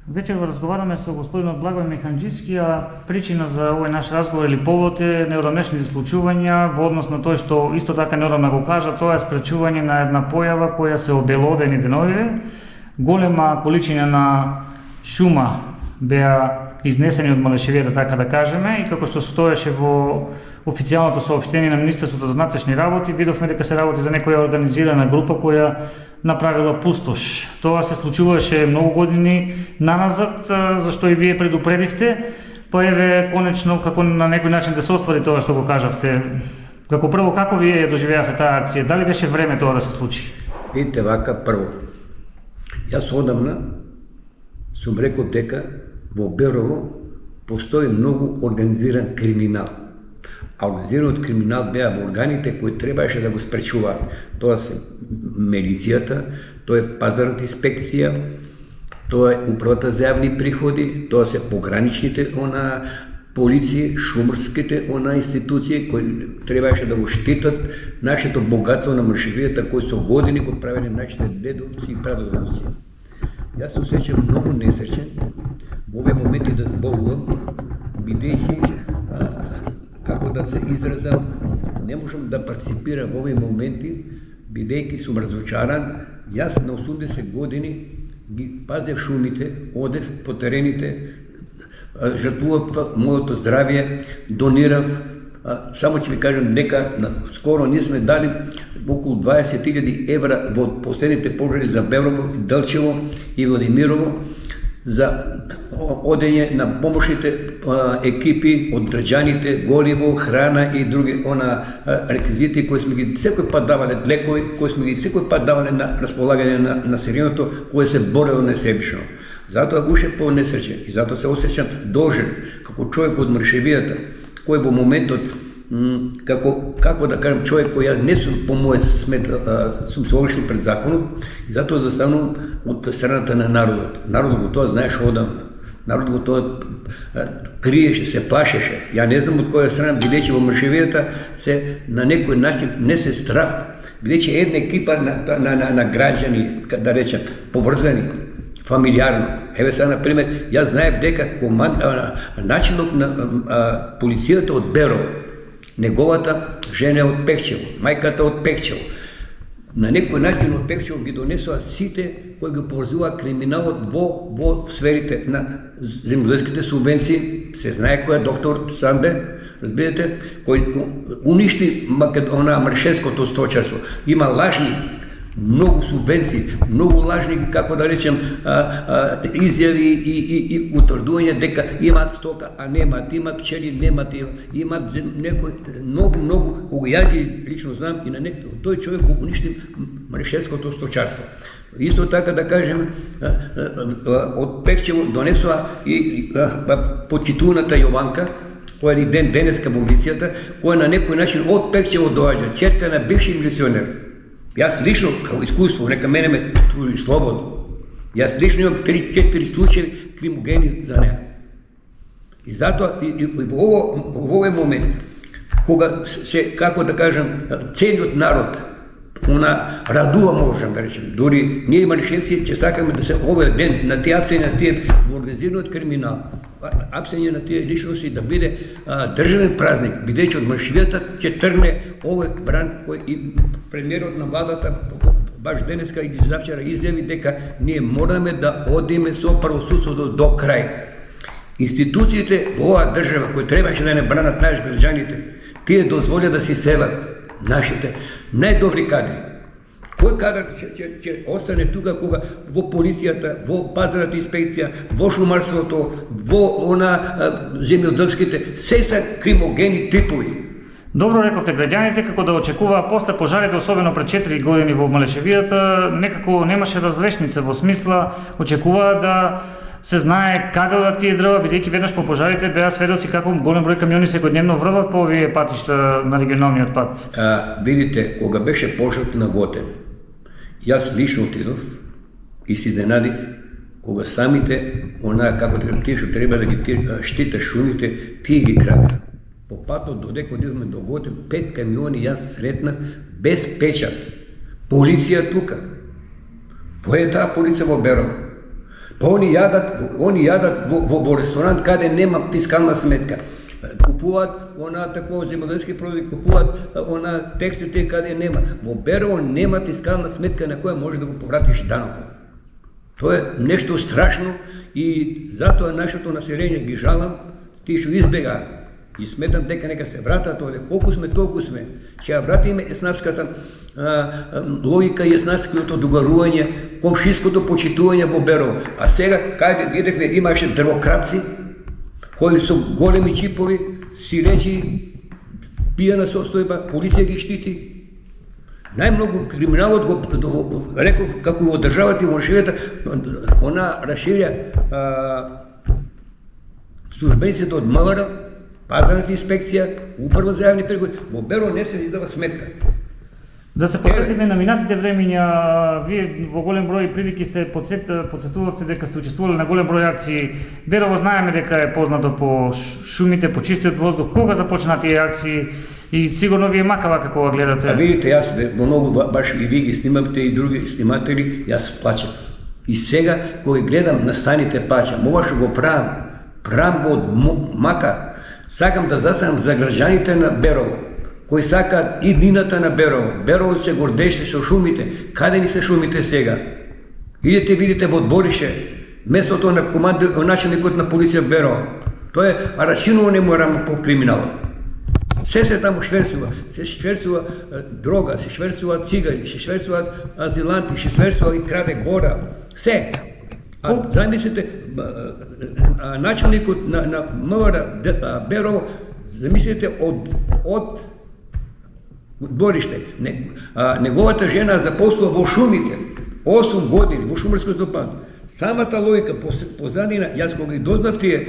Вечер разговараме со господинот Благој Механџиски, а причина за овој наш разговор или повод е неодамнешните случувања во однос на тој што исто така неодамна го кажа, тоа е спречување на една појава која се обелодени деновиве. Голема количина на шума беа изнесени од Малешевијата, така да кажеме, и како што стоеше во официјалното соопштение на Министерството за внатрешни работи, видовме дека се работи за некоја организирана група која направила пустош. Тоа се случуваше многу години наназад, зашто и вие предупредивте, па еве конечно како на некој начин да се оствари тоа што го кажавте. Како прво, како вие ја доживеавте таа акција? Дали беше време тоа да се случи? Видите вака, прво, јас одамна сум рекол дека во Берово постои многу организиран криминал. А организираниот криминал беа во органите кои требаше да го спречуваат. Тоа се милицијата, тоа е пазарната инспекција, тоа е управата за јавни приходи, тоа се пограничните полиции, шумарските институции кои требаше да го штитат нашето богатство на Малешевијата, кои со години го правеле нашите дедовци и прадедовци. Јас се осеќам многу несреќен во овие моменти да зборувам, бидејќи како да се изразам, не можам да парципирам во овие моменти, бидејќи сум разочаран. Јас на 80 години ги пазев шумите, одев по терените, жртвував моето здравје, донирав. Само ќе ви кажам дека скоро ние сме дали околу 20.000 евра во последните пожари за Белово, Делчево и Владимирово за одење на помошните екипи од граѓаните, гориво, храна и други реквизити кои сме ги секој пат давале, лекови кои сме ги секој пат давале на располагање на населението кое се борело несебично. Затоа уште по-несреќен и затоа се осеќам должен како човек од Малешевијата, кој во моментот како да кажам човек кој не сум по моје смет сум се огрешил пред законот и затоа застанувам од страната на народот. Народот го тоа знаеше одамна. Народот го тоа криеше, се плашеше. Ја не знам од која страна, бидејќи во Малешевијата се на некој начин не се страх, бидејќи една екипа на граѓани, да речем, поврзани, фамилиарно. Еве сега, например, јас знаев дека начинот на полицијата од Берово, неговата жена е од Пехчево, мајката од Пехчево. На некој начин од Пехчево ги донесоа сите кои го поврзува криминалот во сферите на земјоделските субвенции. Се знае кој е доктор Санде, разбирате, кој уништи Маршевското сточарство. Има лажни многу субвенции, многу лажни, како да речем, изјави и утврдување дека имаат стока, а немаат, имаат пчели, немаат, имаат некој многу, кога ја ги лично знам и на тој човек го уништи Маршевското сточарство. Исто така да кажем, од Пехчево донесоа и почитуваната Јованка, која е ден денеска во милицијата, која на некој начин од Пехчево доаѓа, ќерка на бивши милиционер. Јас лично, како искуство, нека мене ме туži слободно. Јас лично имам 3-4 случаи кримогени за неа. И затоа, и во овој момент, кога се, како да кажам, целиот народ, радува, можем да речем, дури ние малешевци ќе сакаме да се овој ден на тие апсења, на тие во организираниот криминал, апсења на тие личности да биде државен празник, бидејќи од Малешевијата ќе тргне овој бран кој и премиерот на владата баш денеска и завчера изјави дека ние мораме да одиме со правосудството до крај. Институциите во оваа држава кои требаше да не бранат наши граѓаните, тие дозволија да си селат нашите најдобри кадри. Кој кадар ќе остане тука кога во полицијата, во пазарната инспекција, во шумарството, во земјоделските, се се кримогени типови. Добро рековте, граѓаните како да очекуваа после пожарите, особено пред 4 години во Малешевијата, некако немаше разрешница, во смисла очекуваа да се знае каде одат тие дрва, бидејќи веднаш по пожарите беа сведоци како голем број камиони секојдневно врват по овие патишта на регионалниот пат. Видите, кога беше пожарот на Готен, јас лично отидов и се изненадив кога самите како тие што треба да ги штитат шумите, тие ги крадат. По патот додека одивме до Готен, 5 камиони јас сретнав без печат. Полиција тука. Која е таа полиција во Берово? Па они јадат во ресторант каде нема фискална сметка. Купуваат такво земјоделски продукти, купуваат текстилите каде нема. Во Берово нема фискална сметка на која може да го повратиш данокот. Тоа е нешто страшно и затоа нашето население ги жалам, тие што избегаат. И сметам дека нека се вратат овде, колку сме толку сме. Ќе ја вратиме еснавската логика и еснавското догарување, комшиското почитување во Берово. А сега, каде видевме, имаше дрвокраци, кои со големи чипови, сиречи, пијана состојба, полиција ги штити. Најмногу криминалот го реков како во државата и во живета, она расширја службениците од МВР, пазарната инспекција, управа за јавни приходи. Во Берово не се издава сметка. Да се посветиме на минатите времиња, вие во голем број прилики сте подсетувавте дека сте учествувале на голем број акции. Берово знаеме дека е познато по шумите, по чистиот воздух. Кога започна тие акции и сигурно ви е макава како го гледате? Видите, јас во многу баш и ви ги снимавте и други сниматели, јас плачев. И сега кога гледам на станите плачам. Ова што го правам го од мака. Сакам да застанам за граѓаните на Берово, кои сакаат иднината на Берово. Берово се гордеше со шумите. Каде ни се шумите сега? Идете видите во дворище, местото на начелникот на полиција Берово. Тоа е арачиново неморално по криминалот. Се таму шверцува. Се шверцува дрога, се шверцува цигари, се шверцуваат азиланти, се шверцува и краде гора. Се. А замислите, начелникот на МВР Берово, замислите од двориште. Неговата жена запослува во шумите 8 години во шумарско стопанство. Самата логика позадина, јас кога ги дознав тие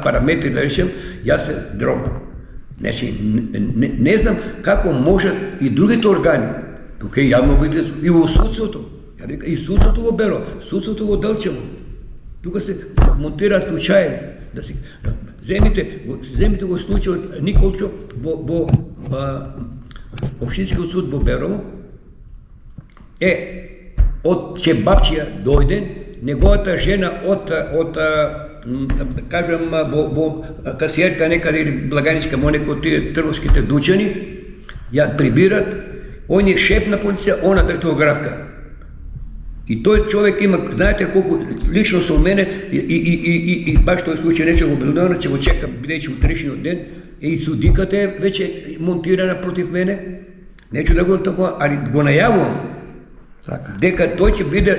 параметри да речем, јас се дрогнав. Значи, не знам како можат и другите органи, тука е јавно видно и во судството, и судството во Берово, судството во Делчево. Тука се монтираат случаи, да се земите го случајот Николчо во Општинскиот суд во Берово. Од Чебапчија дојден, неговата жена од кажам во касиерка некаде или благаничка во некој од тие трговските дучани, ја прибират, он е шеф на полиција, она дактилографка. И тој човек има, знаете колку лично со мене и баш тој случај нече го обелудувано, ќе го чека бидејќи утрешниот ден, и судиката е веќе монтирана против мене, нечу да го такова, али го најавувам дека тој ќе биде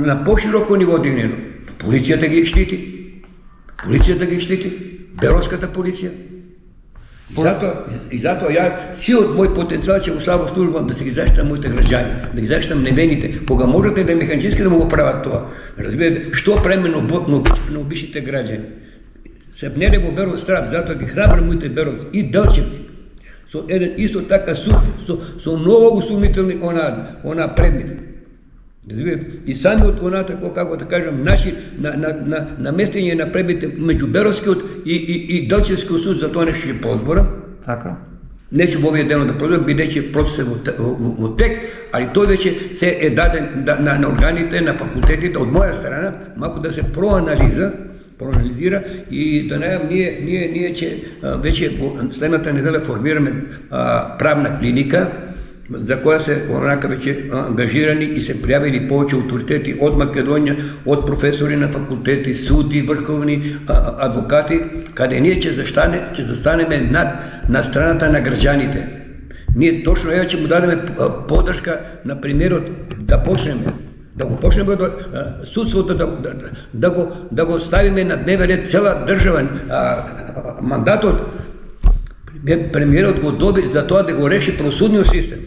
на пошироко ниво дигнено. Полицијата ги штити, Беровската полиција. И затоа ја сиот мој потенцијал ќе го слабо службам да се ги заштитам моите граѓани, да ги заштитам невините, кога можете да механички да му го прават тоа. Разбирате, што преме на обичните граѓани. Се пнере во Беров страв, затоа ги храбрам моите беровци и делчевци. Со еден исто така суд, со многу сумнителни она предмети. И самиот оната, како да кажам, наши наместење на предмети меѓу Беровскиот и Делчевскиот суд, за тоа нешто ќе позборам. Така. Нечу во овие денот да продам, бидејќи процесот во тек, али тој веќе се е даден на органите, на факултетите, од моја страна, малку да се проанализира и да најам ние ќе веќе во следната неделя формираме правна клиника, за која се онака веќе ангажирани и се пријавили повеќе авторитети од Македонија, од професори на факултети, суди, врховни адвокати, каде ние ќе застанеме на страната на граѓаните. Ние точно ќе му дадеме поддршка на премиерот да почнеме судството да го ставиме на дневен ред цела држава. Мандатот премиерот го доби за тоа да го реши правосудниот систем.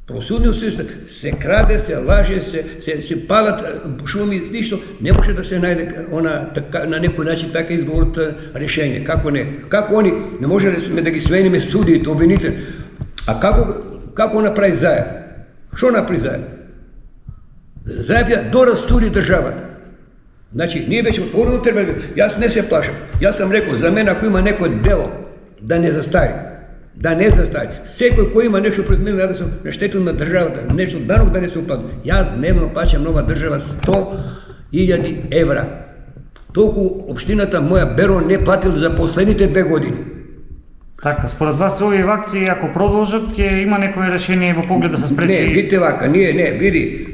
Правосудниот систем се краде, се лаже, се палат шуми, ништо не може да се најде на некој начин така изговорот решение. Како не? Како они не може да ги свениме судиите, обвините. А како направи Заев? Што направи Заев? Заев ја дорастури државата. Значи, ние веќе отворено треба, јас не се плашам. Јас сам рекол, за мен ако има некој дело да не застари. Секој кој има нешто пред мене да се наштетил на државата, нешто данок да не се уплати. Јас дневно плаќам нова држава 1000 евра. Толку општината моја Берово не платил за последните 2 години. Така, според вас овие акции ако продолжат ќе има некое решение во поглед да се спречи? Не, видите вака, види,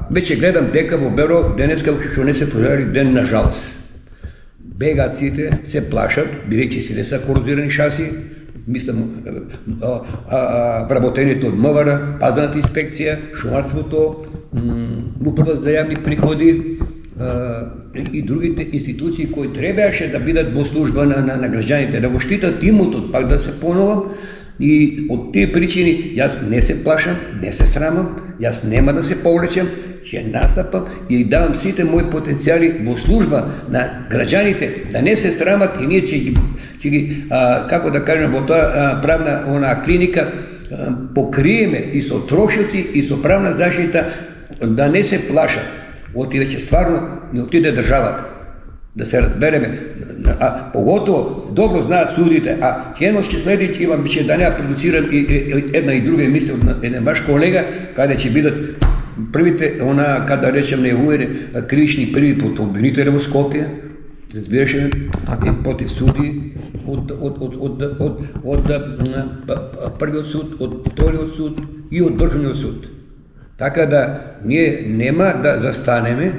веќе гледам дека во Берово денеска што не се пожари ден на жалост. Бегаците се плашат, бидејќи си не се корозирани шаси, мислам, вработените од МВР, пазната инспекција, шумарството, управа за јавни приходи и другите институции кои требаше да бидат во служба на граѓаните, да го штитат имотот, пак да се поновам. И од тие причини јас не се плашам, не се срамам, јас нема да се повлечам, ќе настапам и давам сите мои потенцијали во служба на граѓаните, да не се срамат и ние ќе ги како да кажем, во таа правна клиника покриеме и со трошоци и со правна заштита, да не се плашат. Оти веќе стварно не отиде државата. Да се разбереме, поготово добро знаат судите, едно ќе следи, ќе да не продуцирам една и друга емисија од еден ваш колега, каде ќе бидат првите, каде да речем неуверени кривични приви против обвинители во Скопје, разбираше, против суди од првиот суд, од вториот суд и од Врховниот суд. Така да ние нема да застанеме,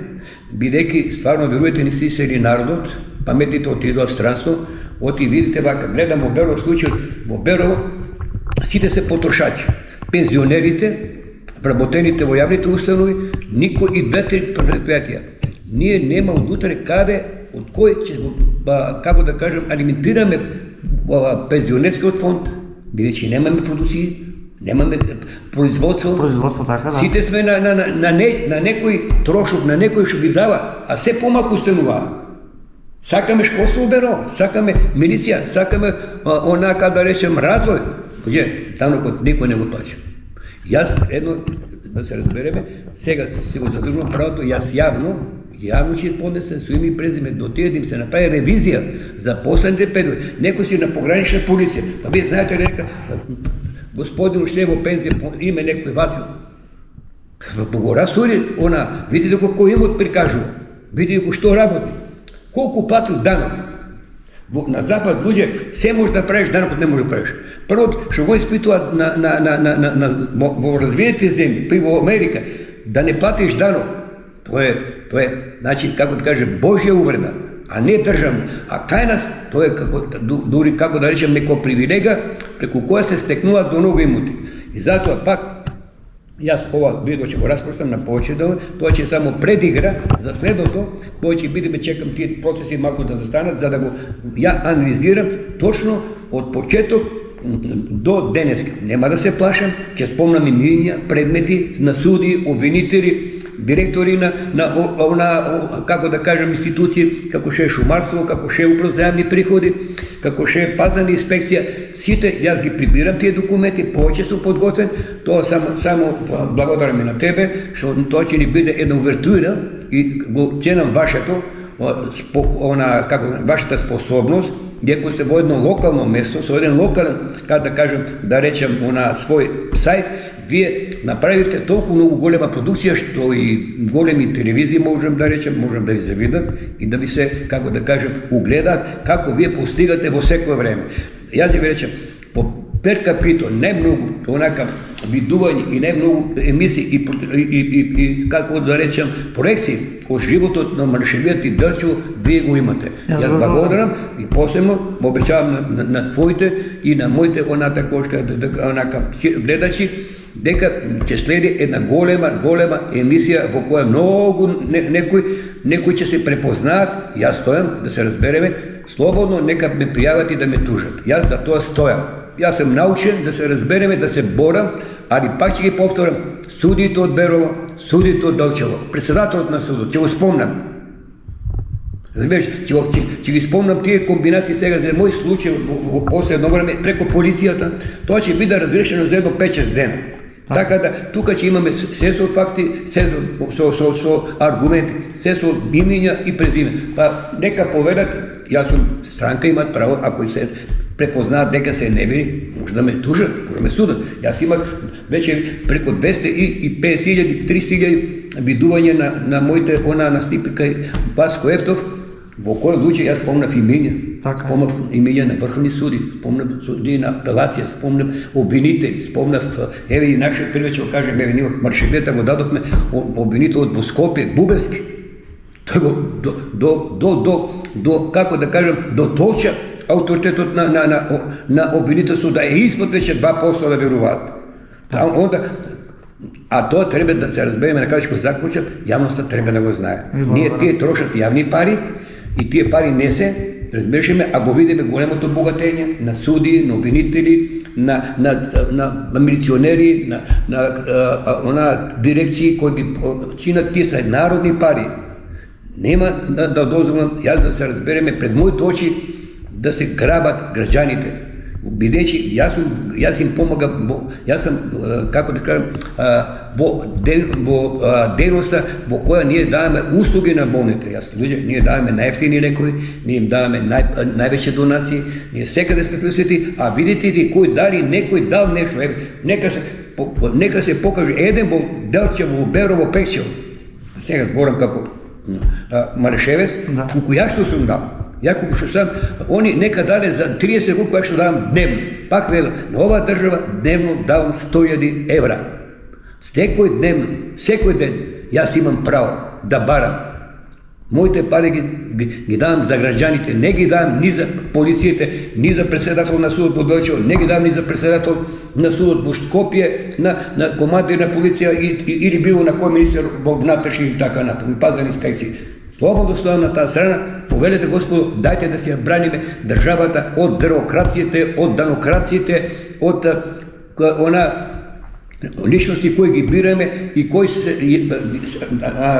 бидејќи стварно верувате ни си сели народот, паметите отидува в странство, оти видите вака, гледам во Берово случај, во Берово сите се потрошачи, пензионерите, вработените во јавните установи, никој и 2-3 предпријатија. Ние нема од утре каде, од кој ќе како да кажем, алиментираме пензионерскиот фонд, бидејќи немаме продуција, немаме производство, така, да. Сите сме на некој трошок, на некој што ги дава, а се помалку станува. Сакаме школство во Берово, сакаме милиција, сакаме каде да речем развој. Данокот никој не го плаќа. Јас едно да се разбереме, сега се го задржувам правото, јас јавно ќе поднесем со име и презиме до тие да им се направи ревизија за последните периоди. Некој си на погранична полиција, па вие знаете дека господин уште во пензија име некој Васил. Го расуди, видите кој имот прикажува, видите што работи, колку платил данок. На запад луѓе се може да правиш, данокот не може да правиш. Првото што го испитуваат во развиените земји, при во Америка, да не платиш данок, тоа е, значи, како да каже, Божја увреда, а не државна. А кај нас, тоа е дури, како да речем, некоја привилега, преку која се стекнуваат до многу имоти. И затоа пак, јас ова видео ќе го распростам на повеќе дела, тоа ќе само предигра за следното, повеќе бидеме чекам тие процеси малку да застанат, за да го ја анализирам точно од почеток до денеска. Нема да се плашам, ќе спомнам имиња, предмети на суди, обвинители, директори на како да кажем институции, како ше шумарство, како ше управа за јавни приходи, како ше пазна инспекција, сите јас ги прибирам тие документи, повеќе сум подготвен, тоа само благодарам и на тебе, што тоа ќе ни биде една увертура и го ценам вашето, вашата способност, дека сте во едно локално место, со еден локален, како да кажем, да речем, свој сајт, вие направивте толку многу голема продукција, што и големи телевизии можем да речем, можем да ви завидат и да ви се, како да кажем, угледаат како вие постигате во секое време. Јас ви речем, по пер капито, најмногу онака видување и најмногу емисии и како да речем проекции од животот на Маршевијат и Делчево, вие го имате. Јас благодарам и посебно обеќавам на твоите и на моите онака гледачи дека ќе следи една голема емисија во која многу некои ќе се препознаат. Јас стојам, да се разбереме, слободно нека ме пријават и да ме тужат. Јас за тоа стојам. Јас сум научен да се разбереме, да се борам, али пак ќе ги повторам, судите од Берово, судите од Делчево, председателот на судот, ќе го спомнам. Разбираш, ќе ги спомнам тие комбинации сега за мој случај во последно време преку полицијата, тоа ќе биде разрешено за едно 5-6 дена. Така да, тука ќе имаме се со факти, се со аргументи, се со имиња и презиме. Па, нека поведат, јас сум странка, имат право, ако се препознаат дека се невини, може да ме тужат, може да ме судат. Јас имах веќе преку 250.000, 300.000 видување на моите настипи кај Баско Ефтов, во кој случај јас спомнав имења. Така е. Спомнав имења на врховни суди, спомнав суди на апелација, спомнав обвинители, спомнав, еве и нашиот привече го кажем, еве ние од Маршевета го дадовме обвинителот во Скопје, Бубевски. Тој го до како да кажем, дотолча авторитетот на обвинителството да е испод веќе 2% да веруваат. А тоа треба да се разбереме на каде што заклучам, јавноста треба да го знае. Ние тие трошат јавни пари и тие пари не се, разбешеме, а го видиме големото богатење на суди, на обвинители, на милиционери, на дирекции кои ги чинат тие се народни пари. Нема да дозволам, јас да се разбереме пред моите очи да се грабат граѓаните. Бидејќи јас им помагам, јас сум, како да кажам, во дејноста во која ние даваме услуги на болните. Ние даваме најефтини лекови, ние им даваме највеќе донации, ние секаде сме присутни, а видите ли кој дали некој дал нешто, нека се покаже еден во Делчево, во Берово, Пекчево. Сега зборам како Марешевец, колку јас што сум дал. Ја колку што сам, они нека даде за 30 колку ја што давам дневно. Пак велам, на оваа држава дневно давам 100.000 евра. Секој ден, јас имам право да барам. Моите пари ги давам за граѓаните, не ги давам ни за полицијите, ни за председател на судот во Делчево, не ги давам ни за председател на судот во Скопје, на командир на полиција или било на кој министер во внатрешни и така натаму, пазарни инспекции. Слободно стојам на таа страна, повелете Господу, дајте да си ја браниме државата од бюрокрациите, од данокрациите, од личности кои ги бираме и кои се,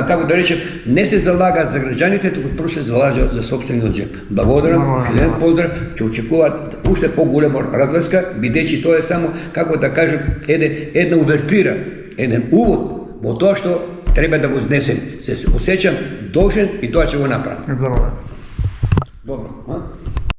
како да речем, не се залагаат за граѓаните, туку просто се залагаат за собствениот джеп. Благодарам, шледен поздрав, ќе очекуваат уште поголема разврска, бидејќи тоа е само, како да кажем, една увертира, еден увод во тоа што треба да го изнесем. Се осеќам должен и тоа ќе го направам. Благодарам. Добро,